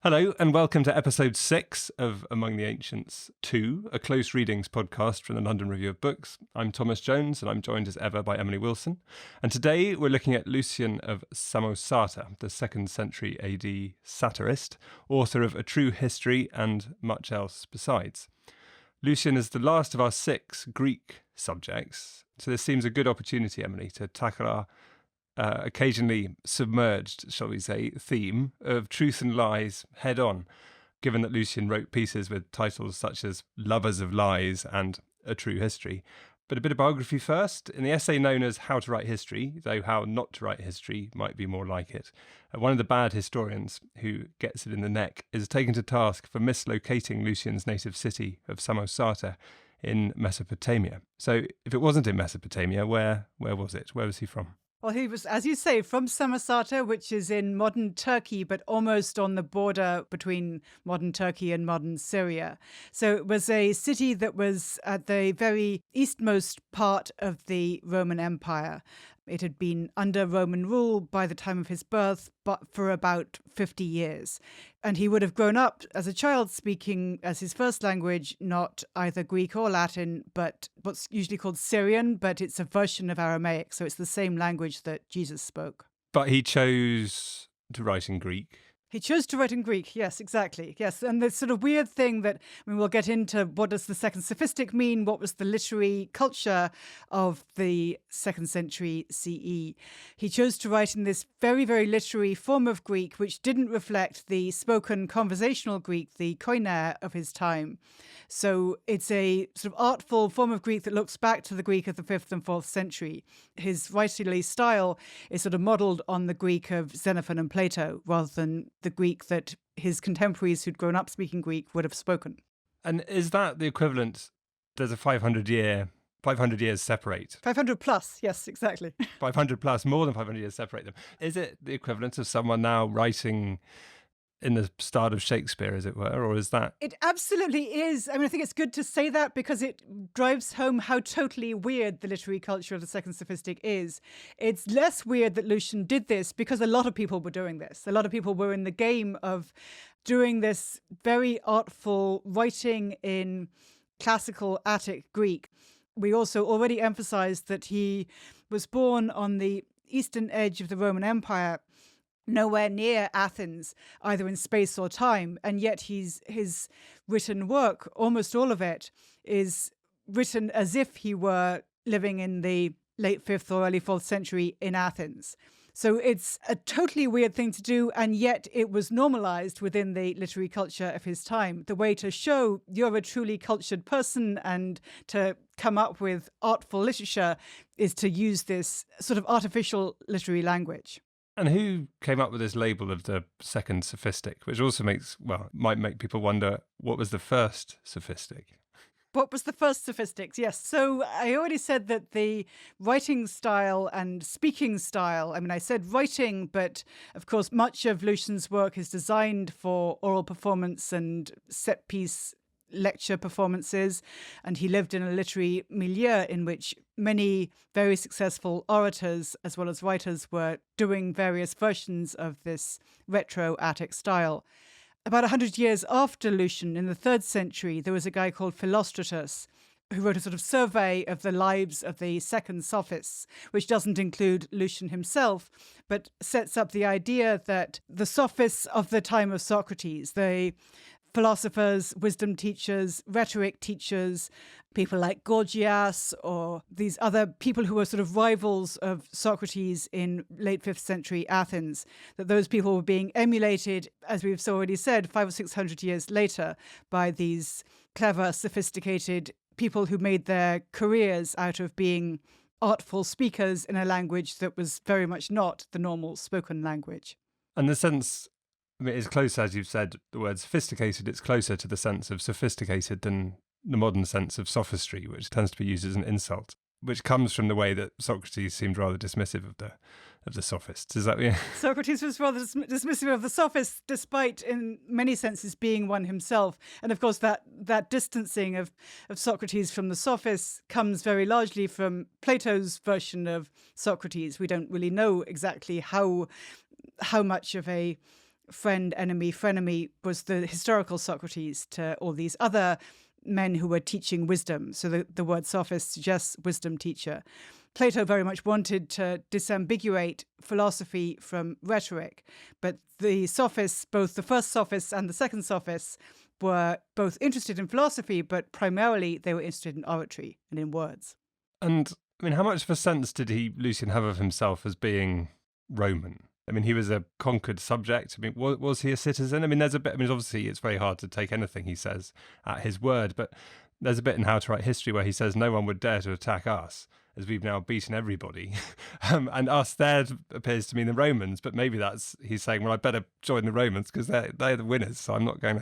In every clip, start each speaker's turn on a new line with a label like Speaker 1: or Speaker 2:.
Speaker 1: Hello, and welcome to episode 6 of Among the Ancients 2, a close readings podcast from the London Review of Books. I'm Thomas Jones, and I'm joined as ever by Emily Wilson. And today we're looking at Lucian of Samosata, the 2nd century AD satirist, author of A True History and much else besides. Lucian is the last of our 6 Greek subjects, so this seems a good opportunity, Emily, to tackle our occasionally submerged, shall we say, theme of truth and lies head on, given that Lucian wrote pieces with titles such as Lovers of Lies and A True History. But a bit of biography first. In the essay known as How to Write History, though how not to write history might be more like it, one of the bad historians who gets it in the neck is taken to task for mislocating Lucian's native city of Samosata in Mesopotamia. So if it wasn't in Mesopotamia, where was it? Where was he from?
Speaker 2: Well, he was, as you say, from Samosata, which is in modern Turkey, but almost on the border between modern Turkey and modern Syria. So it was a city that was at the very eastmost part of the Roman Empire. It had been under Roman rule by the time of his birth, but for about 50 years. And he would have grown up as a child speaking as his first language, not either Greek or Latin, but what's usually called Syrian, but it's a version of Aramaic. So it's the same language that Jesus spoke.
Speaker 1: But he chose to write in Greek.
Speaker 2: He chose to write in Greek. Yes, exactly. Yes. And the sort of weird thing that, we'll get into what does the second sophistic mean? What was the literary culture of the 2nd century CE? He chose to write in this very, very literary form of Greek, which didn't reflect the spoken conversational Greek, the koine of his time. So it's a sort of artful form of Greek that looks back to the Greek of the 5th and 4th century. His writerly style is sort of modeled on the Greek of Xenophon and Plato, rather than the Greek that his contemporaries who'd grown up speaking Greek would have spoken.
Speaker 1: And is that the equivalent? There's a 500 years separate.
Speaker 2: 500 plus, yes, exactly.
Speaker 1: 500 plus, more than 500 years separate them. Is it the equivalent of someone now writing in the style of Shakespeare, as it were, or is that?
Speaker 2: It absolutely is. I think it's good to say that because it drives home how totally weird the literary culture of the second sophistic is. It's less weird that Lucian did this because a lot of people were doing this. A lot of people were in the game of doing this very artful writing in classical Attic Greek. We also already emphasized that he was born on the eastern edge of the Roman Empire, nowhere near Athens, either in space or time, and yet his written work, almost all of it, is written as if he were living in the late 5th or early 4th century in Athens. So it's a totally weird thing to do, and yet it was normalized within the literary culture of his time. The way to show you're a truly cultured person and to come up with artful literature is to use this sort of artificial literary language.
Speaker 1: And who came up with this label of the second sophistic, which also might make people wonder, what was the first sophistic?
Speaker 2: What was the first sophistics? Yes. So I already said that the writing style and speaking style, I said writing, but of course, much of Lucian's work is designed for oral performance and set piece lecture performances, and he lived in a literary milieu in which many very successful orators as well as writers were doing various versions of this retro Attic style. About 100 years after Lucian, in the 3rd century, there was a guy called Philostratus who wrote a sort of survey of the lives of the second sophists, which doesn't include Lucian himself, but sets up the idea that the sophists of the time of Socrates, the philosophers, wisdom teachers, rhetoric teachers, people like Gorgias or these other people who were sort of rivals of Socrates in late 5th century Athens, that those people were being emulated, as we've already said, 500 or 600 years later by these clever, sophisticated people who made their careers out of being artful speakers in a language that was very much not the normal spoken language.
Speaker 1: And the sense, it's close, as you've said, the word sophisticated, it's closer to the sense of sophisticated than the modern sense of sophistry, which tends to be used as an insult, which comes from the way that Socrates seemed rather dismissive of the sophists. Is that
Speaker 2: Socrates was rather dismissive of the sophists, despite in many senses being one himself. And of course, that distancing of Socrates from the sophists comes very largely from Plato's version of Socrates. We don't really know exactly how much of a friend, enemy, frenemy was the historical Socrates to all these other men who were teaching wisdom. So the word sophist suggests wisdom teacher. Plato very much wanted to disambiguate philosophy from rhetoric, but the sophists, both the first sophists and the second sophists, were both interested in philosophy, but primarily they were interested in oratory and in words.
Speaker 1: And I mean, how much of a sense did Lucian have of himself as being Roman? I mean, he was a conquered subject. I mean, was he a citizen? I mean, there's a bit, I mean, obviously it's very hard to take anything he says at his word, but there's a bit in How to Write History where he says no one would dare to attack us as we've now beaten everybody. And us there appears to mean the Romans, but maybe he's saying, well, I better join the Romans because they're the winners. So I'm not going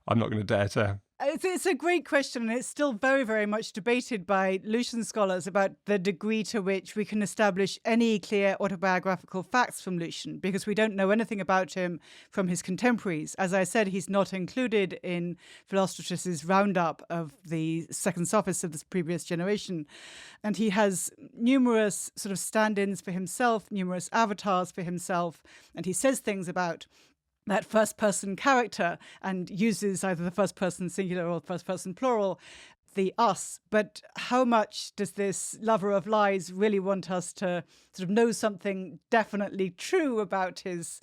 Speaker 1: to dare to.
Speaker 2: It's a great question, and it's still very, very much debated by Lucian scholars about the degree to which we can establish any clear autobiographical facts from Lucian, because we don't know anything about him from his contemporaries. As I said, he's not included in Philostratus's roundup of the second sophists of this previous generation, and he has numerous sort of stand-ins for himself, numerous avatars for himself, and he says things about that first-person character and uses either the first-person singular or first-person plural, the us. But how much does this lover of lies really want us to sort of know something definitely true about his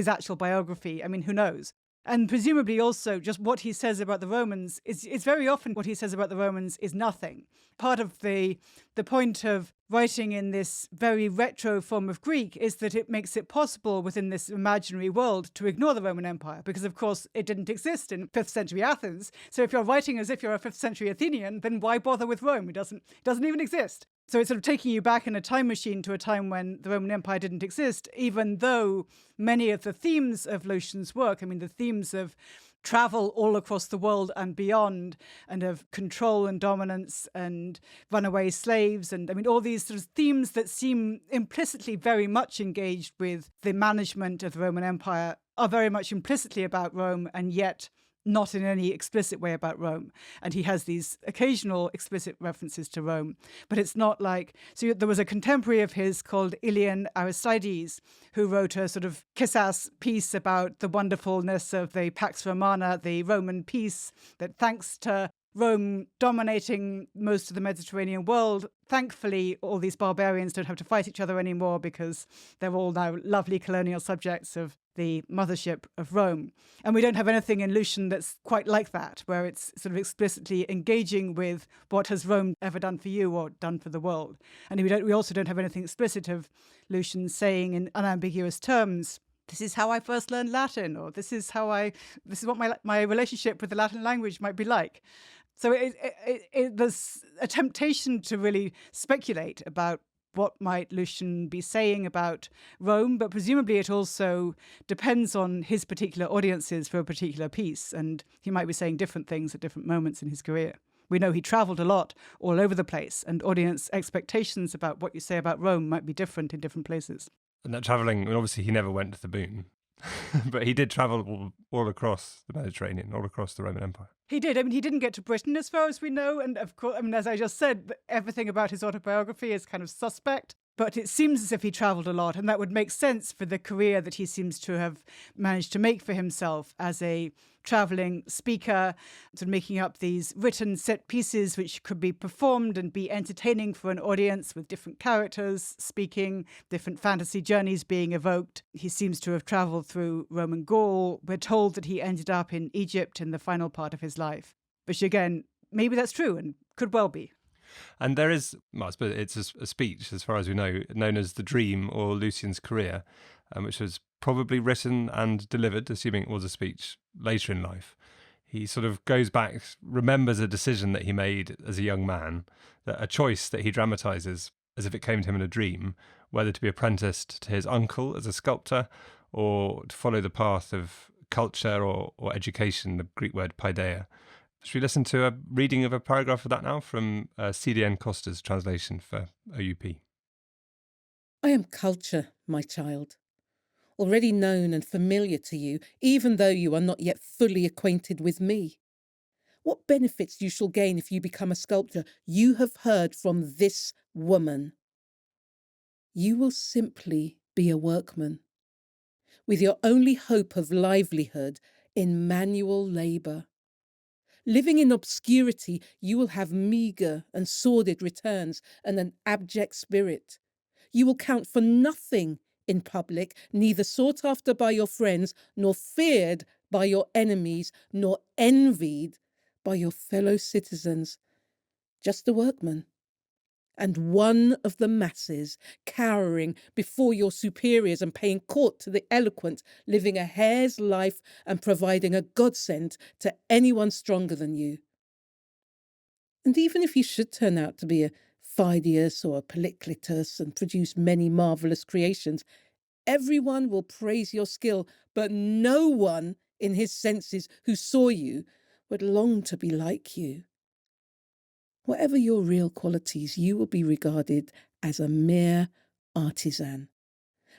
Speaker 2: actual biography? I mean, who knows? And presumably also just what he says about the Romans is very often what he says about the Romans is nothing. Part of the point of writing in this very retro form of Greek is that it makes it possible within this imaginary world to ignore the Roman Empire, because of course it didn't exist in 5th century Athens. So if you're writing as if you're a 5th century Athenian, then why bother with Rome? It doesn't even exist. So it's sort of taking you back in a time machine to a time when the Roman Empire didn't exist, even though many of the themes of Lucian's work, I mean, the themes of travel all across the world and beyond, and of control and dominance and runaway slaves, and I mean, all these sort of themes that seem implicitly very much engaged with the management of the Roman Empire are very much implicitly about Rome, and yet not in any explicit way about Rome. And he has these occasional explicit references to Rome, but it's not like... So there was a contemporary of his called Ilian Aristides, who wrote a sort of kiss-ass piece about the wonderfulness of the Pax Romana, the Roman peace, that thanks to Rome dominating most of the Mediterranean world, thankfully all these barbarians don't have to fight each other anymore because they're all now lovely colonial subjects of the mothership of Rome. And we don't have anything in Lucian that's quite like that, where it's sort of explicitly engaging with what has Rome ever done for you or done for the world. And we also don't have anything explicit of Lucian saying in unambiguous terms, this is how I first learned Latin, or this is what my relationship with the Latin language might be like. So there's a temptation to really speculate about what might Lucian be saying about Rome, but presumably it also depends on his particular audiences for a particular piece, and he might be saying different things at different moments in his career. We know he travelled a lot all over the place, and audience expectations about what you say about Rome might be different in different places.
Speaker 1: And that travelling, obviously he never went to the moon, but he did travel all across the Mediterranean, all across the Roman Empire.
Speaker 2: He did. I mean, he didn't get to Britain as far as we know. And of course, I mean, as I just said, everything about his autobiography is kind of suspect. But it seems as if he travelled a lot, and that would make sense for the career that he seems to have managed to make for himself as a travelling speaker, sort of making up these written set pieces which could be performed and be entertaining for an audience with different characters speaking, different fantasy journeys being evoked. He seems to have travelled through Roman Gaul. We're told that he ended up in Egypt in the final part of his life, which again, maybe that's true and could well be.
Speaker 1: And there is, well, I suppose it's a speech, as far as we know, known as The Dream or Lucian's Career, which was probably written and delivered, assuming it was a speech, later in life. He sort of goes back, remembers a decision that he made as a young man, a choice that he dramatises as if it came to him in a dream, whether to be apprenticed to his uncle as a sculptor or to follow the path of culture or education, the Greek word paideia. Should we listen to a reading of a paragraph of that now from CDN Costa's translation for OUP?
Speaker 3: I am culture, my child, already known and familiar to you, even though you are not yet fully acquainted with me. What benefits you shall gain if you become a sculptor, you have heard from this woman. You will simply be a workman. with your only hope of livelihood in manual labour. Living in obscurity, you will have meagre and sordid returns and an abject spirit. You will count for nothing in public, neither sought after by your friends, nor feared by your enemies, nor envied by your fellow citizens. Just a workman, and one of the masses, cowering before your superiors and paying court to the eloquent, living a hare's life and providing a godsend to anyone stronger than you. And even if you should turn out to be a Phidias or a Polycletus and produce many marvellous creations, everyone will praise your skill, but no one in his senses who saw you would long to be like you. Whatever your real qualities, you will be regarded as a mere artisan,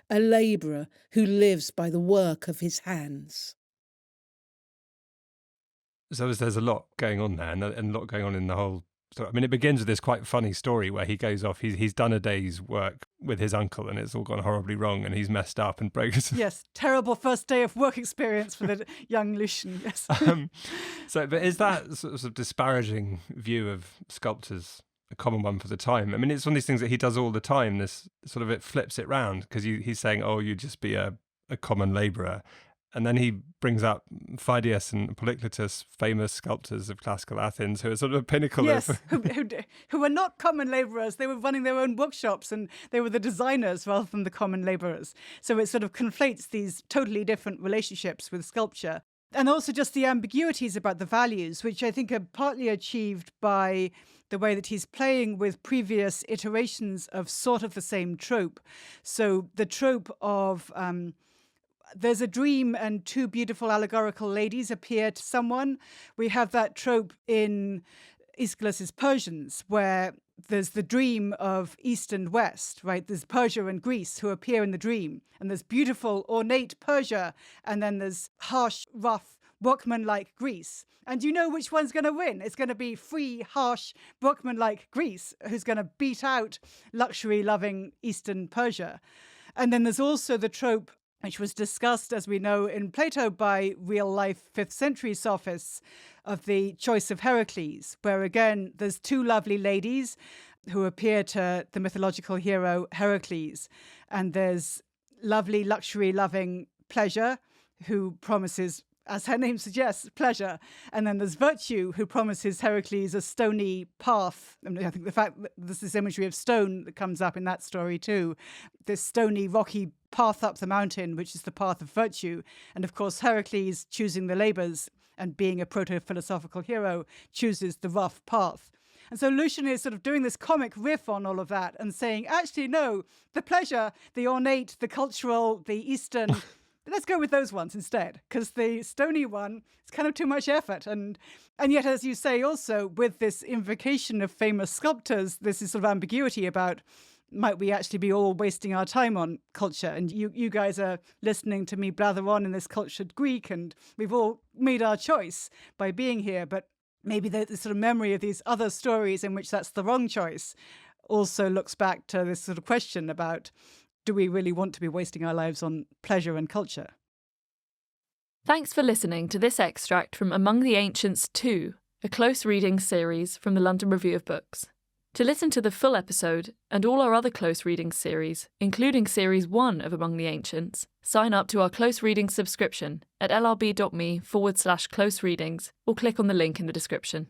Speaker 3: a labourer who lives by the work of his hands.
Speaker 1: So there's a lot going on there, and a lot going on in the whole. So, I mean, it begins with this quite funny story where he goes off. He's done a day's work with his uncle, and it's all gone horribly wrong, and he's messed up and broken.
Speaker 2: Yes, terrible first day of work experience for the young Lucian. Yes.
Speaker 1: But is that sort of disparaging view of sculptors a common one for the time? I mean, it's one of these things that he does all the time. This sort of, it flips it round, because he's saying, "Oh, you'd just be a common labourer." And then he brings up Phidias and Polycletus, famous sculptors of classical Athens, who are sort of a pinnacle
Speaker 2: yes,
Speaker 1: of...
Speaker 2: who were not common labourers. They were running their own workshops, and they were the designers rather than the common labourers. So it sort of conflates these totally different relationships with sculpture. And also just the ambiguities about the values, which I think are partly achieved by the way that he's playing with previous iterations of sort of the same trope. So the trope of... there's a dream and two beautiful allegorical ladies appear to someone. We have that trope in Aeschylus's Persians, where there's the dream of East and West, right? There's Persia and Greece who appear in the dream. And there's beautiful, ornate Persia. And then there's harsh, rough, workman-like Greece. And you know which one's going to win. It's going to be free, harsh, workman-like Greece, who's going to beat out luxury-loving Eastern Persia. And then there's also the trope, which was discussed, as we know, in Plato by real-life 5th century sophists, of the choice of Heracles, where again, there's two lovely ladies who appear to the mythological hero Heracles. And there's lovely, luxury-loving Pleasure, who promises, as her name suggests, pleasure. And then there's Virtue, who promises Heracles a stony path. I mean, I think the fact that there's this imagery of stone that comes up in that story too. This stony, rocky path up the mountain, which is the path of virtue. And of course, Heracles, choosing the labours and being a proto-philosophical hero, chooses the rough path. And so Lucian is sort of doing this comic riff on all of that and saying, actually, no, the pleasure, the ornate, the cultural, the Eastern... Let's go with those ones instead, because the stony one is kind of too much effort. And yet, as you say, also with this invocation of famous sculptors, there's this sort of ambiguity about, might we actually be all wasting our time on culture? And you guys are listening to me blather on in this cultured Greek, and we've all made our choice by being here. But maybe the sort of memory of these other stories in which that's the wrong choice also looks back to this sort of question about, do we really want to be wasting our lives on pleasure and culture?
Speaker 4: Thanks for listening to this extract from Among the Ancients 2, a close reading series from the London Review of Books. To listen to the full episode and all our other close reading series, including Series 1 of Among the Ancients, sign up to our close reading subscription at lrb.me/close readings or click on the link in the description.